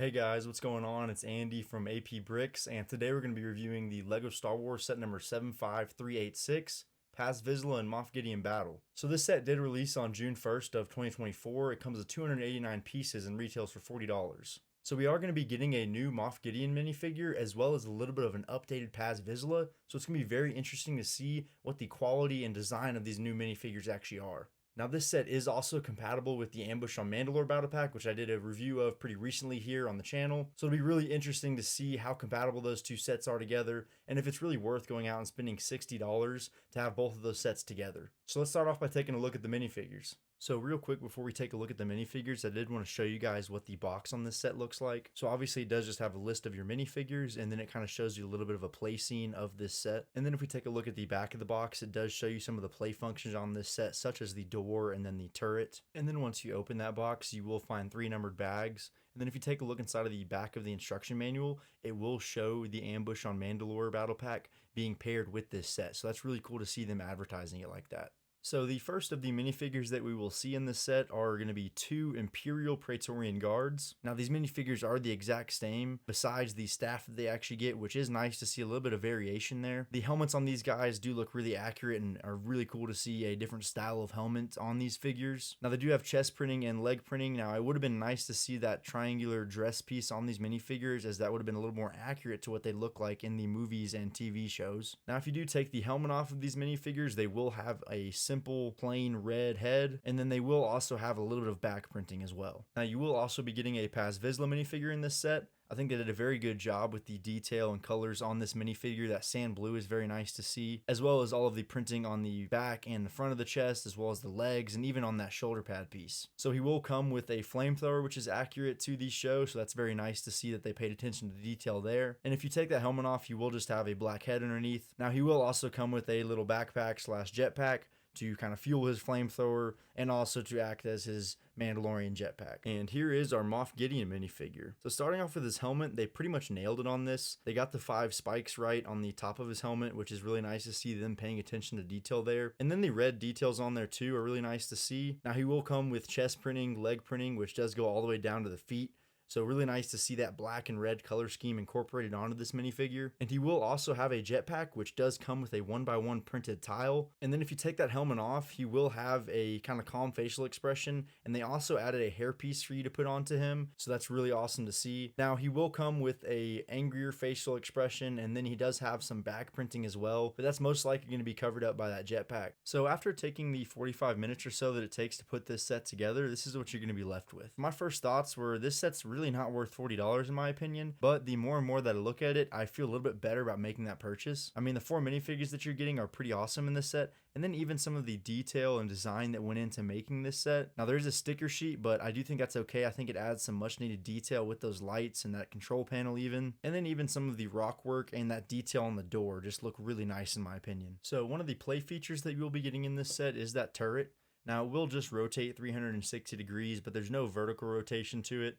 Hey guys, what's going on? It's Andy from AP Bricks, and today we're going to be reviewing the LEGO Star Wars set number 75386, Paz Vizsla and Moff Gideon Battle. So this set did release on June 1st of 2024. It comes with 289 pieces and retails for $40. So we are going to be getting a new Moff Gideon minifigure as well as a little bit of an updated Paz Vizsla. So it's going to be very interesting to see what the quality and design of these new minifigures actually are. Now this set is also compatible with the Ambush on Mandalore Battle Pack, which I did a review of pretty recently here on the channel. So it'll be really interesting to see how compatible those two sets are together and if it's really worth going out and spending $60 to have both of those sets together. So let's start off by taking a look at the minifigures. So real quick before we take a look at the minifigures, I did want to show you guys what the box on this set looks like. So obviously it does just have a list of your minifigures, and then it kind of shows you a little bit of a play scene of this set. And then if we take a look at the back of the box, it does show you some of the play functions on this set, such as the door and then the turret. And then once you open that box, you will find 3 numbered bags. And then if you take a look inside of the back of the instruction manual, it will show the Ambush on Mandalore Battle Pack being paired with this set. So that's really cool to see them advertising it like that. So the first of the minifigures that we will see in this set are going to be 2 Imperial Praetorian Guards. Now these minifigures are the exact same besides the staff that they actually get, which is nice to see a little bit of variation there. The helmets on these guys do look really accurate and are really cool to see a different style of helmet on these figures. Now they do have chest printing and leg printing. Now it would have been nice to see that triangular dress piece on these minifigures, as that would have been a little more accurate to what they look like in the movies and TV shows. Now if you do take the helmet off of these minifigures, they will have a simple plain red head, and then they will also have a little bit of back printing as well. Now you will also be getting a Paz Vizsla minifigure in this set. I think they did a very good job with the detail and colors on this minifigure. That sand blue is very nice to see, as well as all of the printing on the back and the front of the chest, as well as the legs, and even on that shoulder pad piece. So he will come with a flamethrower, which is accurate to the show, so that's very nice to see that they paid attention to detail there. And if you take that helmet off, you will just have a black head underneath. Now he will also come with a little backpack slash jetpack to kind of fuel his flamethrower and also to act as his Mandalorian jetpack. And here is our Moff Gideon minifigure. So starting off with his helmet, they pretty much nailed it on this. They got the 5 spikes right on the top of his helmet, which is really nice to see them paying attention to detail there. And then the red details on there too are really nice to see. Now he will come with chest printing, leg printing, which does go all the way down to the feet. So really nice to see that black and red color scheme incorporated onto this minifigure. And he will also have a jetpack, which does come with a 1x1 printed tile. And then if you take that helmet off, he will have a kind of calm facial expression. And they also added a hairpiece for you to put onto him. So that's really awesome to see. Now he will come with a angrier facial expression, and then he does have some back printing as well, but that's most likely going to be covered up by that jetpack. So after taking the 45 minutes or so that it takes to put this set together, this is what you're going to be left with. My first thoughts were this set's really not worth $40 in my opinion, but the more and more that I look at it, I feel a little bit better about making that purchase. I mean, the 4 minifigures that you're getting are pretty awesome in this set, and then even some of the detail and design that went into making this set. Now there's a sticker sheet, but I do think that's okay. I think it adds some much needed detail with those lights and that control panel even, and then even some of the rock work and that detail on the door just look really nice in my opinion. So one of the play features that you'll be getting in this set is that turret. Now it will just rotate 360 degrees, but there's no vertical rotation to it.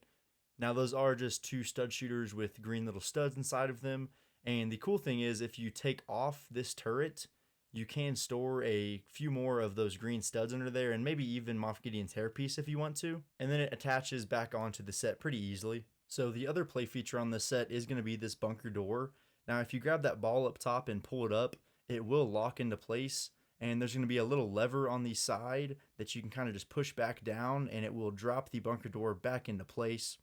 Now those are just 2 stud shooters with green little studs inside of them. And the cool thing is if you take off this turret, you can store a few more of those green studs under there, and maybe even Moff Gideon's hairpiece if you want to. And then it attaches back onto the set pretty easily. So the other play feature on this set is going to be this bunker door. Now if you grab that ball up top and pull it up, it will lock into place. And there's going to be a little lever on the side that you can kind of just push back down, and it will drop the bunker door back into place.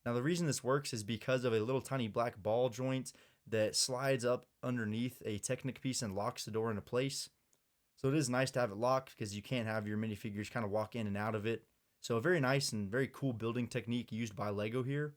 Now the reason this works is because of a little tiny black ball joint that slides up underneath a Technic piece and locks the door into place. So it is nice to have it locked because you can't have your minifigures kind of walk in and out of it. So a very nice and very cool building technique used by LEGO here.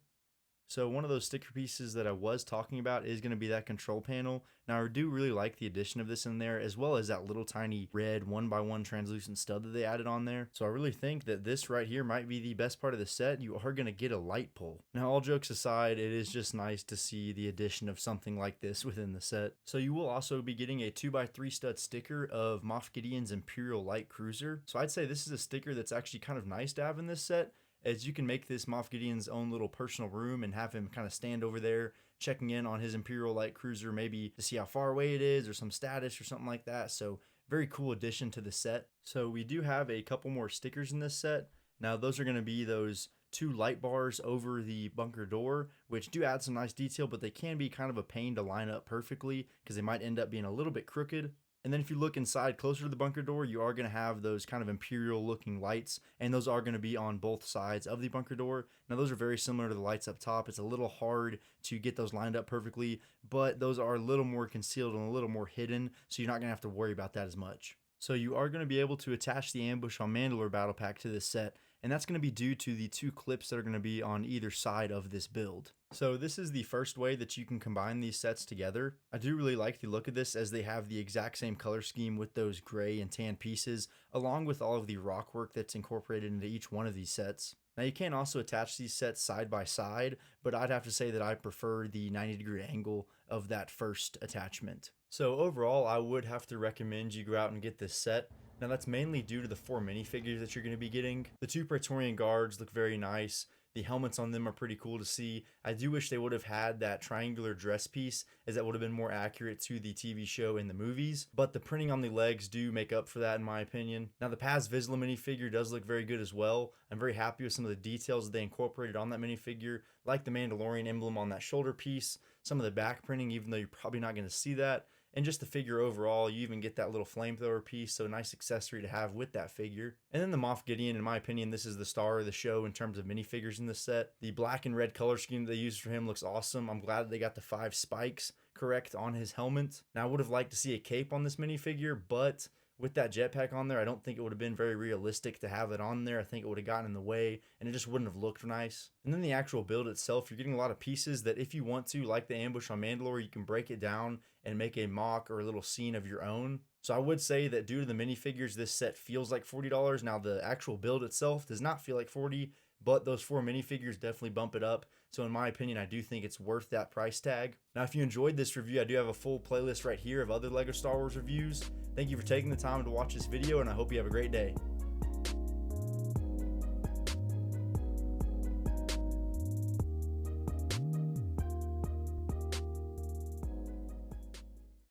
So one of those sticker pieces that I was talking about is going to be that control panel. Now I do really like the addition of this in there, as well as that little tiny red 1x1 translucent stud that they added on there. So I really think that this right here might be the best part of the set. You are going to get a light pole. Now all jokes aside, it is just nice to see the addition of something like this within the set. So you will also be getting a 2x3 stud sticker of Moff Gideon's Imperial Light Cruiser. So I'd say this is a sticker that's actually kind of nice to have in this set, as you can make this Moff Gideon's own little personal room and have him kind of stand over there checking in on his Imperial Light Cruiser, maybe to see how far away it is or some status or something like that. So very cool addition to the set. So we do have a couple more stickers in this set. Now those are going to be those 2 light bars over the bunker door, which do add some nice detail, but they can be kind of a pain to line up perfectly because they might end up being a little bit crooked. And then if you look inside closer to the bunker door, you are going to have those kind of imperial looking lights, and those are going to be on both sides of the bunker door. Now those are very similar to the lights up top. It's a little hard to get those lined up perfectly, but those are a little more concealed and a little more hidden, so you're not going to have to worry about that as much. So you are going to be able to attach the Ambush on Mandalore battle pack to this set, and that's going to be due to the 2 clips that are going to be on either side of this build. So this is the first way that you can combine these sets together. I do really like the look of this, as they have the exact same color scheme with those gray and tan pieces, along with all of the rock work that's incorporated into each one of these sets. Now you can also attach these sets side by side, but I'd have to say that I prefer the 90-degree angle of that first attachment. So overall, I would have to recommend you go out and get this set. Now that's mainly due to the 4 minifigures that you're going to be getting. The 2 Praetorian guards look very nice. The helmets on them are pretty cool to see. I do wish they would have had that triangular dress piece, as that would have been more accurate to the TV show and the movies. But the printing on the legs do make up for that, in my opinion. Now the Paz Vizsla minifigure does look very good as well. I'm very happy with some of the details that they incorporated on that minifigure, like the Mandalorian emblem on that shoulder piece, some of the back printing, even though you're probably not going to see that. And just the figure overall, you even get that little flamethrower piece, so a nice accessory to have with that figure. And then the Moff Gideon, in my opinion, this is the star of the show in terms of minifigures in this set. The black and red color scheme that they used for him looks awesome. I'm glad that they got the 5 spikes correct on his helmet. Now I would have liked to see a cape on this minifigure, but with that jetpack on there, I don't think it would have been very realistic to have it on there. I think it would have gotten in the way, and it just wouldn't have looked nice. And then the actual build itself, you're getting a lot of pieces that if you want to, like the Ambush on Mandalore, you can break it down and make a mock or a little scene of your own. So I would say that due to the minifigures, this set feels like $40. Now the actual build itself does not feel like $40, but those 4 minifigures definitely bump it up. So in my opinion, I do think it's worth that price tag. Now, if you enjoyed this review, I do have a full playlist right here of other LEGO Star Wars reviews. Thank you for taking the time to watch this video, and I hope you have a great day.